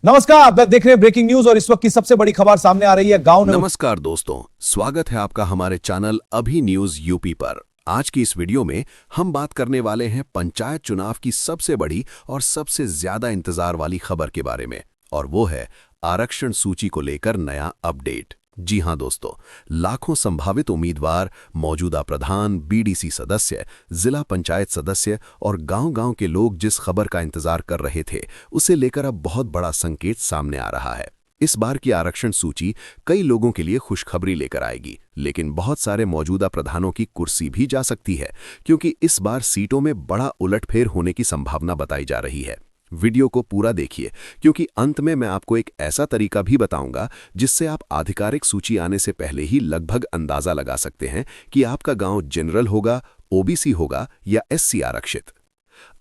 नमस्कार, आप देख रहे हैं ब्रेकिंग न्यूज और इस वक्त की सबसे बड़ी खबर सामने आ रही है गांव में। नमस्कार दोस्तों, स्वागत है आपका हमारे चैनल अभी न्यूज यूपी पर। आज की इस वीडियो में हम बात करने वाले हैं पंचायत चुनाव की सबसे बड़ी और सबसे ज्यादा इंतजार वाली खबर के बारे में, और वो है आरक्षण सूची को लेकर नया अपडेट। जी हां दोस्तों, लाखों संभावित उम्मीदवार, मौजूदा प्रधान, बीडीसी सदस्य, जिला पंचायत सदस्य और गांव-गांव के लोग जिस खबर का इंतजार कर रहे थे, उसे लेकर अब बहुत बड़ा संकेत सामने आ रहा है। इस बार की आरक्षण सूची कई लोगों के लिए खुशखबरी लेकर आएगी, लेकिन बहुत सारे मौजूदा प्रधानों की कुर्सी भी जा सकती है, क्योंकि इस बार सीटों में बड़ा उलटफेर होने की संभावना बताई जा रही है। वीडियो को पूरा देखिए, क्योंकि अंत में मैं आपको एक ऐसा तरीका भी बताऊंगा जिससे आप आधिकारिक सूची आने से पहले ही लगभग अंदाजा लगा सकते हैं कि आपका गांव जनरल होगा, ओबीसी होगा या एससी आरक्षित।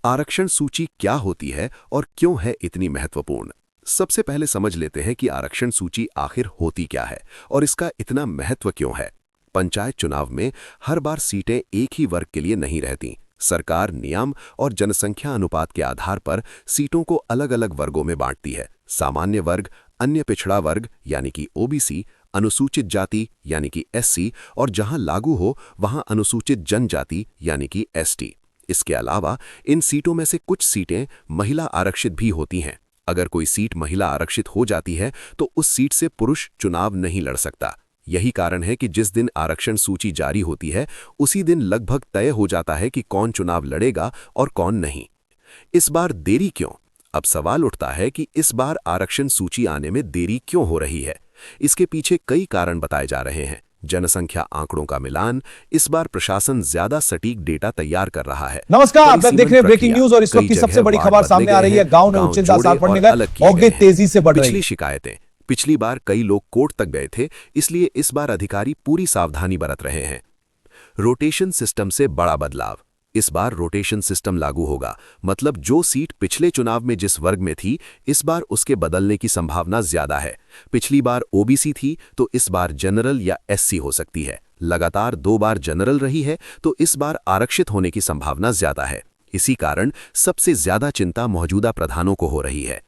आरक्षण सूची क्या होती है और क्यों है इतनी महत्वपूर्ण? सबसे पहले समझ लेते हैं कि आरक्षण सूची आखिर होती क्या है और इसका इतना महत्व क्यों है। पंचायत चुनाव में हर बार सीटें एक ही वर्ग के लिए नहीं रहती। सरकार नियम और जनसंख्या अनुपात के आधार पर सीटों को अलग अलग वर्गों में बांटती है। सामान्य वर्ग, अन्य पिछड़ा वर्ग यानी कि ओबीसी, अनुसूचित जाति यानी कि एससी और जहां लागू हो वहां अनुसूचित जनजाति यानी कि एसटी। इसके अलावा इन सीटों में से कुछ सीटें महिला आरक्षित भी होती हैं। अगर कोई सीट महिला आरक्षित हो जाती है तो उस सीट से पुरुष चुनाव नहीं लड़ सकता। यही कारण है कि जिस दिन आरक्षण सूची जारी होती है उसी दिन लगभग तय हो जाता है कि कौन चुनाव लड़ेगा और कौन नहीं। इस बार देरी क्यों? अब सवाल उठता है कि इस बार आरक्षण सूची आने में देरी क्यों हो रही है। इसके पीछे कई कारण बताए जा रहे हैं। जनसंख्या आंकड़ों का मिलान, इस बार प्रशासन ज्यादा सटीक डेटा तैयार कर रहा है। नमस्कार, आप देख रहे हैं ब्रेकिंग न्यूज और इस वक्त की सबसे बड़ी खबर सामने आ रही है गांव में उच्च दासार पड़ने का औगे तेजी से बढ़ रही है। पिछली शिकायतें, पिछली बार कई लोग कोर्ट तक गए थे, इसलिए इस बार अधिकारी पूरी सावधानी बरत रहे हैं। रोटेशन सिस्टम से बड़ा बदलाव। इस बार रोटेशन सिस्टम लागू होगा, मतलब जो सीट पिछले चुनाव में जिस वर्ग में थी, इस बार उसके बदलने की संभावना ज्यादा है। पिछली बार ओबीसी थी तो इस बार जनरल या एससी हो सकती है। लगातार 2 बार जनरल रही है तो इस बार आरक्षित होने की संभावना ज्यादा है। इसी कारण सबसे ज्यादा चिंता मौजूदा प्रधानों को हो रही है।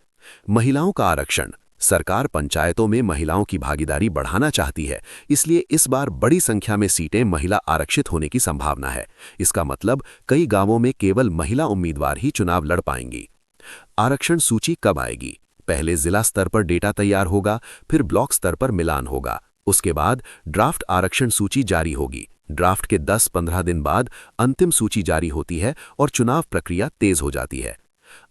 महिलाओं का आरक्षण। सरकार पंचायतों में महिलाओं की भागीदारी बढ़ाना चाहती है, इसलिए इस बार बड़ी संख्या में सीटें महिला आरक्षित होने की संभावना है। इसका मतलब कई गांवों में केवल महिला उम्मीदवार ही चुनाव लड़ पाएंगी। आरक्षण सूची कब आएगी? पहले जिला स्तर पर डेटा तैयार होगा, फिर ब्लॉक स्तर पर मिलान होगा। उसके बाद ड्राफ्ट आरक्षण सूची जारी होगी। ड्राफ्ट के 10-15 दिन बाद अंतिम सूची जारी होती है और चुनाव प्रक्रिया तेज हो जाती है।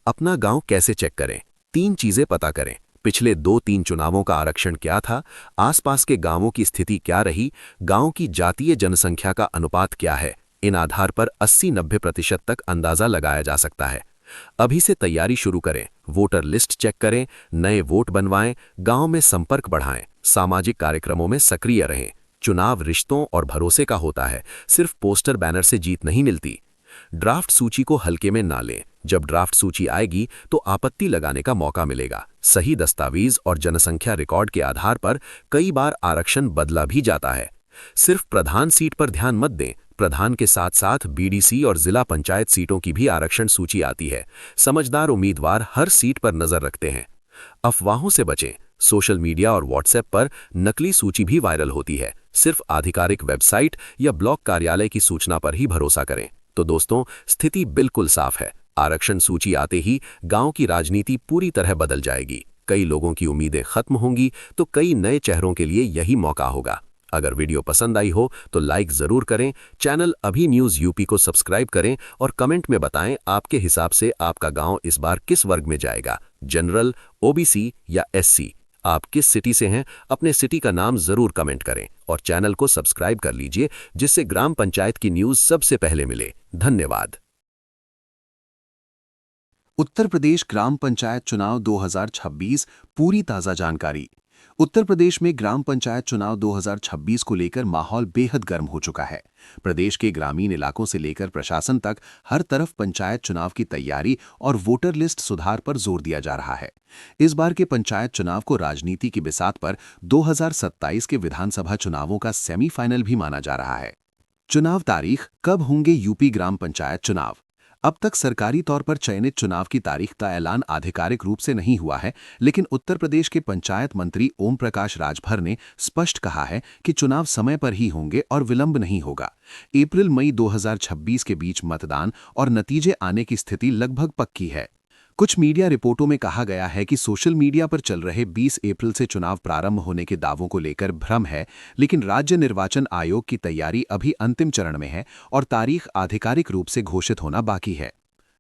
अपना गांव कैसे चेक करें? 3 चीजें पता करें। पिछले 2-3 चुनावों का आरक्षण क्या था, आसपास के गांवों की स्थिति क्या रही, गांव की जातीय जनसंख्या का अनुपात क्या है। इन आधार पर 80-90% तक अंदाजा लगाया जा सकता है। अभी से तैयारी शुरू करें। वोटर लिस्ट चेक करें, नए वोट बनवाएं, गांव में संपर्क बढ़ाएं, सामाजिक कार्यक्रमों में सक्रिय रहें। चुनाव रिश्तों और भरोसे का होता है, सिर्फ पोस्टर बैनर से जीत नहीं मिलती। ड्राफ्ट सूची को हल्के में ना लें। जब ड्राफ्ट सूची आएगी तो आपत्ति लगाने का मौका मिलेगा। सही दस्तावेज और जनसंख्या रिकॉर्ड के आधार पर कई बार आरक्षण बदला भी जाता है। सिर्फ प्रधान सीट पर ध्यान मत दें, प्रधान के साथ साथ बीडीसी और जिला पंचायत सीटों की भी आरक्षण सूची आती है। समझदार उम्मीदवार हर सीट पर नजर रखते हैं। अफवाहों से बचें। सोशल मीडिया और व्हाट्सएप पर नकली सूची भी वायरल होती है। सिर्फ आधिकारिक वेबसाइट या ब्लॉक कार्यालय की सूचना पर ही भरोसा करें। तो दोस्तों, स्थिति बिल्कुल साफ है। आरक्षण सूची आते ही गांव की राजनीति पूरी तरह बदल जाएगी। कई लोगों की उम्मीदें खत्म होंगी तो कई नए चेहरों के लिए यही मौका होगा। अगर वीडियो पसंद आई हो तो लाइक जरूर करें, चैनल अभी न्यूज यूपी को सब्सक्राइब करें और कमेंट में बताएं आपके हिसाब से आपका गांव इस बार किस वर्ग में जाएगा, जनरल, ओबीसी या एससी। आप किस सिटी से हैं, अपने सिटी का नाम जरूर कमेंट करें और चैनल को सब्सक्राइब कर लीजिए, जिससे ग्राम पंचायत की न्यूज सबसे पहले मिले। धन्यवाद। उत्तर प्रदेश ग्राम पंचायत चुनाव 2026 पूरी ताजा जानकारी। उत्तर प्रदेश में ग्राम पंचायत चुनाव 2026 को लेकर माहौल बेहद गर्म हो चुका है। प्रदेश के ग्रामीण इलाकों से लेकर प्रशासन तक हर तरफ पंचायत चुनाव की तैयारी और वोटर लिस्ट सुधार पर जोर दिया जा रहा है। इस बार के पंचायत चुनाव को राजनीति की बिसात पर 2027 के विधानसभा चुनावों का सेमीफाइनल भी माना जा रहा है। चुनाव तारीख कब होंगे यूपी ग्राम पंचायत चुनाव? अब तक सरकारी तौर पर चयनित चुनाव की तारीख का ऐलान आधिकारिक रूप से नहीं हुआ है, लेकिन उत्तर प्रदेश के पंचायत मंत्री ओम प्रकाश राजभर ने स्पष्ट कहा है कि चुनाव समय पर ही होंगे और विलंब नहीं होगा। अप्रैल-मई 2026 के बीच मतदान और नतीजे आने की स्थिति लगभग पक्की है। कुछ मीडिया रिपोर्टों में कहा गया है कि सोशल मीडिया पर चल रहे 20 अप्रैल से चुनाव प्रारंभ होने के दावों को लेकर भ्रम है, लेकिन राज्य निर्वाचन आयोग की तैयारी अभी अंतिम चरण में है और तारीख आधिकारिक रूप से घोषित होना बाकी है।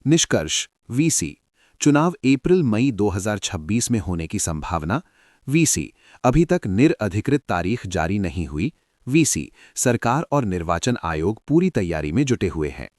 निष्कर्ष: वीसी चुनाव अप्रैल-मई 2026 में होने की संभावना। वीसी अभी तक निरअधिकृत तारीख जारी नहीं हुई। वीसी सरकार और निर्वाचन आयोग पूरी तैयारी में जुटे हुए हैं।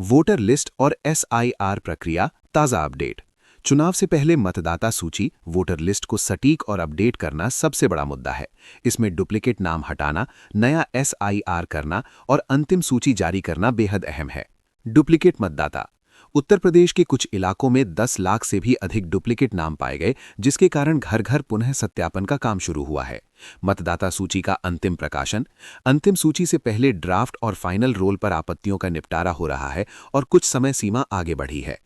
वोटर लिस्ट और SIR प्रक्रिया ताज़ा अपडेट। चुनाव से पहले मतदाता सूची वोटर लिस्ट को सटीक और अपडेट करना सबसे बड़ा मुद्दा है। इसमें डुप्लीकेट नाम हटाना, नया SIR करना और अंतिम सूची जारी करना बेहद अहम है। डुप्लीकेट मतदाता। उत्तर प्रदेश के कुछ इलाकों में 10 लाख से भी अधिक डुप्लीकेट नाम पाए गए, जिसके कारण घर घर पुनः सत्यापन का काम शुरू हुआ है। मतदाता सूची का अंतिम प्रकाशन। अंतिम सूची से पहले ड्राफ्ट और फाइनल रोल पर आपत्तियों का निपटारा हो रहा है और कुछ समय सीमा आगे बढ़ी है।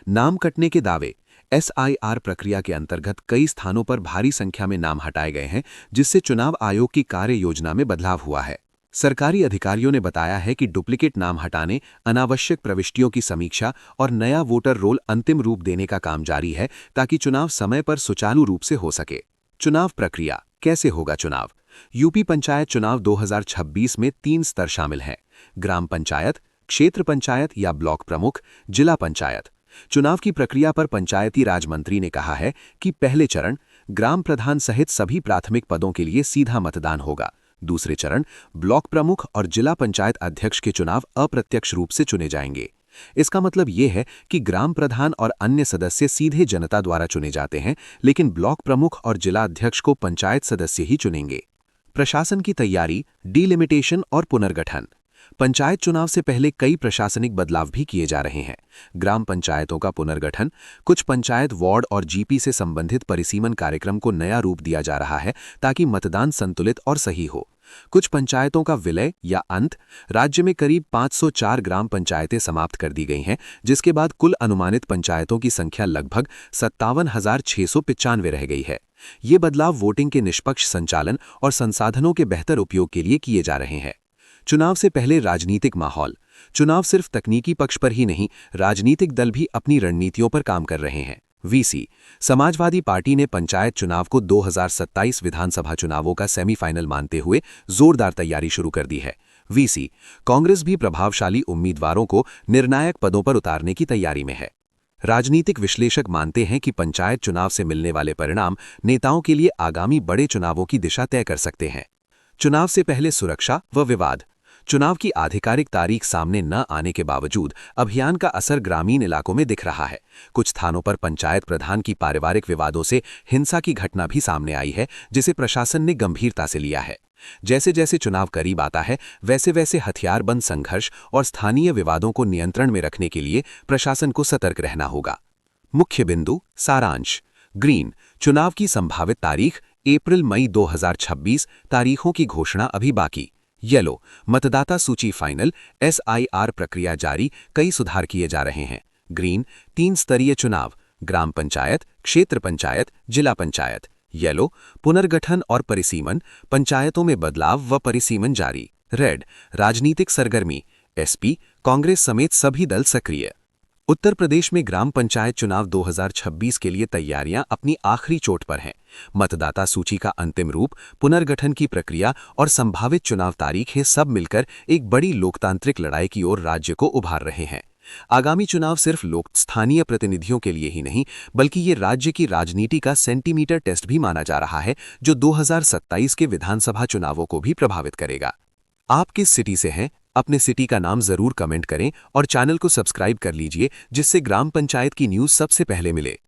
नाम कटने के दावे। SIR प्रक्रिया के अंतर्गत कई स्थानों पर भारी संख्या में नाम हटाए गए हैं, जिससे चुनाव आयोग की कार्य योजना में बदलाव हुआ है। सरकारी अधिकारियों ने बताया है कि डुप्लीकेट नाम हटाने, अनावश्यक प्रविष्टियों की समीक्षा और नया वोटर रोल अंतिम रूप देने का काम जारी है, ताकि चुनाव समय पर सुचारू रूप से हो सके। चुनाव प्रक्रिया। कैसे होगा चुनाव? यूपी पंचायत चुनाव 2026 में 3 स्तर शामिल हैं: ग्राम पंचायत, क्षेत्र पंचायत या ब्लॉक प्रमुख, जिला पंचायत। चुनाव की प्रक्रिया पर पंचायती राज मंत्री ने कहा है कि पहले चरण ग्राम प्रधान सहित सभी प्राथमिक पदों के लिए सीधा मतदान होगा। दूसरे चरण ब्लॉक प्रमुख और जिला पंचायत अध्यक्ष के चुनाव अप्रत्यक्ष रूप से चुने जाएंगे। इसका मतलब ये है कि ग्राम प्रधान और अन्य सदस्य सीधे जनता द्वारा चुने जाते हैं, लेकिन ब्लॉक प्रमुख और जिला अध्यक्ष को पंचायत सदस्य ही चुनेंगे। प्रशासन की तैयारी, डीलिमिटेशन और पुनर्गठन। पंचायत चुनाव से पहले कई प्रशासनिक बदलाव भी किए जा रहे हैं। ग्राम पंचायतों का पुनर्गठन। कुछ पंचायत वार्ड और GP से संबंधित परिसीमन कार्यक्रम को नया रूप दिया जा रहा है, ताकि मतदान संतुलित और सही हो। कुछ पंचायतों का विलय या अंत। राज्य में करीब 504 ग्राम पंचायतें समाप्त कर दी गई हैं, जिसके बाद कुल अनुमानित पंचायतों की संख्या लगभग 57,695 रह गई है। ये बदलाव वोटिंग के निष्पक्ष संचालन और संसाधनों के बेहतर उपयोग के लिए किए जा रहे हैं। चुनाव से पहले राजनीतिक माहौल। चुनाव सिर्फ तकनीकी पक्ष पर ही नहीं, राजनीतिक दल भी अपनी रणनीतियों पर काम कर रहे हैं। वीसी समाजवादी पार्टी ने पंचायत चुनाव को 2027 विधानसभा चुनावों का सेमीफाइनल मानते हुए जोरदार तैयारी शुरू कर दी है। वीसी कांग्रेस भी प्रभावशाली उम्मीदवारों को निर्णायक पदों पर उतारने की तैयारी में है। राजनीतिक विश्लेषक मानते हैं कि पंचायत चुनाव से मिलने वाले परिणाम नेताओं के लिए आगामी बड़े चुनावों की दिशा तय कर सकते हैं। चुनाव से पहले सुरक्षा व विवाद। चुनाव की आधिकारिक तारीख सामने न आने के बावजूद अभियान का असर ग्रामीण इलाकों में दिख रहा है। कुछ स्थानों पर पंचायत प्रधान की पारिवारिक विवादों से हिंसा की घटना भी सामने आई है, जिसे प्रशासन ने गंभीरता से लिया है। जैसे जैसे चुनाव करीब आता है, वैसे वैसे हथियारबंद संघर्ष और स्थानीय विवादों को नियंत्रण में रखने के लिए प्रशासन को सतर्क रहना होगा। मुख्य बिंदु, सारांश। ग्रीन चुनाव की संभावित तारीख अप्रैल-मई 2026, तारीखों की घोषणा अभी बाकी। येलो मतदाता सूची फाइनल, SIR प्रक्रिया जारी, कई सुधार किए जा रहे हैं। ग्रीन 3 स्तरीय चुनाव, ग्राम पंचायत, क्षेत्र पंचायत, जिला पंचायत। येलो पुनर्गठन और परिसीमन, पंचायतों में बदलाव व परिसीमन जारी। रेड राजनीतिक सरगर्मी, SP कांग्रेस समेत सभी दल सक्रिय। उत्तर प्रदेश में ग्राम पंचायत चुनाव 2026 के लिए तैयारियां अपनी आखिरी चोट पर हैं। मतदाता सूची का अंतिम रूप, पुनर्गठन की प्रक्रिया और संभावित चुनाव तारीखें सब मिलकर एक बड़ी लोकतांत्रिक लड़ाई की ओर राज्य को उभार रहे हैं। आगामी चुनाव सिर्फ स्थानीय प्रतिनिधियों के लिए ही नहीं, बल्कि ये राज्य की राजनीति का सेंटीमीटर टेस्ट भी माना जा रहा है, जो 2027 के विधानसभा चुनावों को भी प्रभावित करेगा। आप किस सिटी से हैं? अपने सिटी का नाम जरूर कमेंट करें और चैनल को सब्सक्राइब कर लीजिए, जिससे ग्राम पंचायत की न्यूज़ सबसे पहले मिले।